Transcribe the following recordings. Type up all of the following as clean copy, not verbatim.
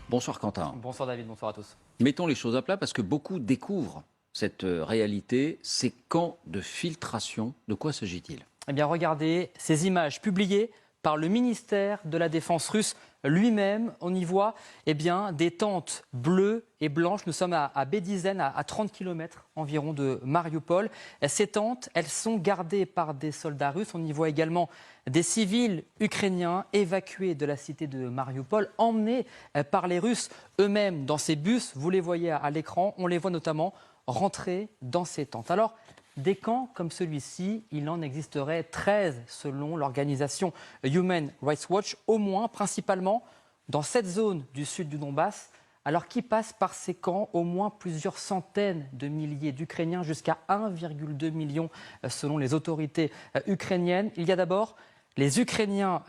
Bonsoir Quentin. Bonsoir David, bonsoir à tous. Mettons les choses à plat parce que beaucoup découvrent cette réalité, ces camps de filtration. De quoi s'agit-il? Eh bien regardez ces images publiées par le ministère de la Défense russe lui-même. On y voit des tentes bleues et blanches. Nous sommes à Bédizen, à 30 km environ de Mariupol. Ces tentes, elles sont gardées par des soldats russes. On y voit également des civils ukrainiens évacués de la cité de Mariupol, emmenés par les Russes eux-mêmes dans ces bus. Vous les voyez à l'écran. On les voit notamment rentrer dans ces tentes. Alors, des camps comme celui-ci, il en existerait 13 selon l'organisation Human Rights Watch, au moins, principalement dans cette zone du sud du Donbass. Alors qui passe par ces camps? Au moins plusieurs centaines de milliers d'Ukrainiens, jusqu'à 1,2 million selon les autorités ukrainiennes. Il y a d'abord les Ukrainiens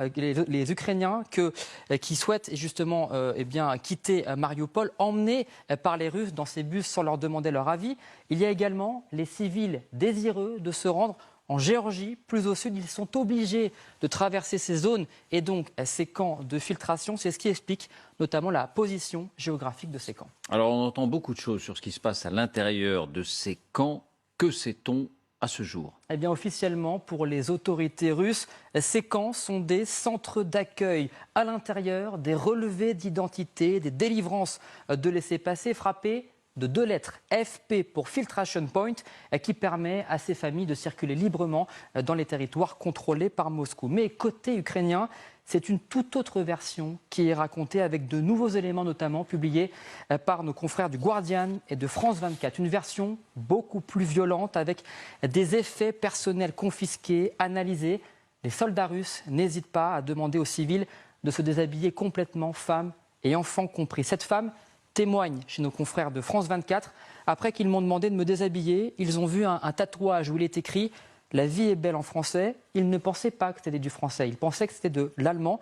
qui souhaitent justement quitter Mariupol, emmenés par les Russes dans ces bus sans leur demander leur avis. Il y a également les civils désireux de se rendre en Géorgie, plus au sud. Ils sont obligés de traverser ces zones et donc ces camps de filtration. C'est ce qui explique notamment la position géographique de ces camps. Alors on entend beaucoup de choses sur ce qui se passe à l'intérieur de ces camps. Que sait-on à ce jour? Eh bien, officiellement, pour les autorités russes, ces camps sont des centres d'accueil. À l'intérieur, des relevés d'identité, des délivrances de laissez-passer frappés de 2 lettres, FP pour Filtration Point, qui permet à ces familles de circuler librement dans les territoires contrôlés par Moscou. Mais côté ukrainien, c'est une toute autre version qui est racontée avec de nouveaux éléments, notamment publiés par nos confrères du Guardian et de France 24. Une version beaucoup plus violente avec des effets personnels confisqués, analysés. Les soldats russes n'hésitent pas à demander aux civils de se déshabiller complètement, femmes et enfants compris. Cette femme témoigne chez nos confrères de France 24. Après qu'ils m'ont demandé de me déshabiller, ils ont vu un tatouage où il est écrit « La vie est belle » en français. Ils ne pensaient pas que c'était du français, ils pensaient que c'était de l'allemand.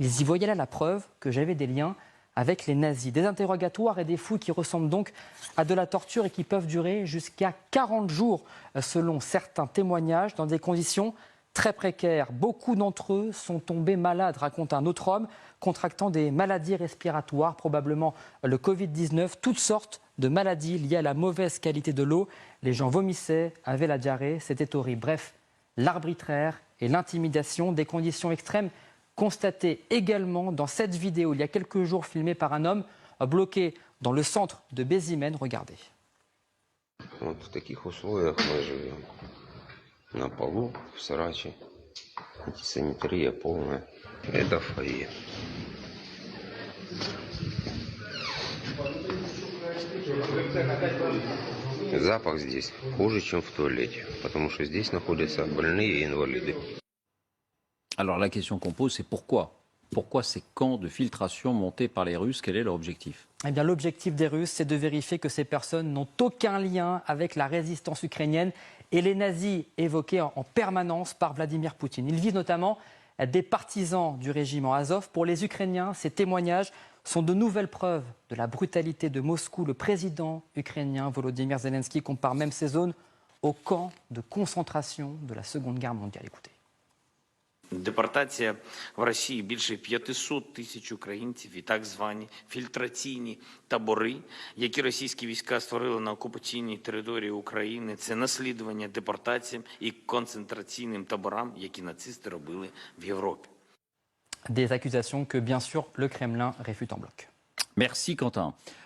Ils y voyaient là la preuve que j'avais des liens avec les nazis. Des interrogatoires et des fouilles qui ressemblent donc à de la torture et qui peuvent durer jusqu'à 40 jours selon certains témoignages, dans des conditions très précaires. Beaucoup d'entre eux sont tombés malades, raconte un autre homme, contractant des maladies respiratoires, probablement le Covid-19, toutes sortes de maladies liées à la mauvaise qualité de l'eau. Les gens vomissaient, avaient la diarrhée, c'était horrible. Bref, l'arbitraire et l'intimidation, des conditions extrêmes constatées également dans cette vidéo, il y a quelques jours, filmée par un homme bloqué dans le centre de Bézimen. Regardez. На полу, в сараче. Антисанитария полная. Это фойе. Запах здесь хуже, чем в туалете, потому что здесь находятся больные и инвалиды. Alors la question qu'on pose, c'est pourquoi? Pourquoi ces camps de filtration montés par les Russes? Quel est leur objectif? Eh bien, l'objectif des Russes, c'est de vérifier que ces personnes n'ont aucun lien avec la résistance ukrainienne et les nazis évoqués en permanence par Vladimir Poutine. Ils visent notamment des partisans du régiment Azov. Pour les Ukrainiens, ces témoignages sont de nouvelles preuves de la brutalité de Moscou. Le président ukrainien Volodymyr Zelensky compare même ces zones au camp de concentration de la Seconde Guerre mondiale. Écoutez. Депортація в Росії більше 500 тисяч українців і так звані фільтраційні табори, які російські війська створили на окупаційній території України, це наслідування депортаціям і концентраційним таборам, які нацисти робили в Європі. Des accusations que, bien sûr, le Kremlin réfute en bloc. Merci Quentin.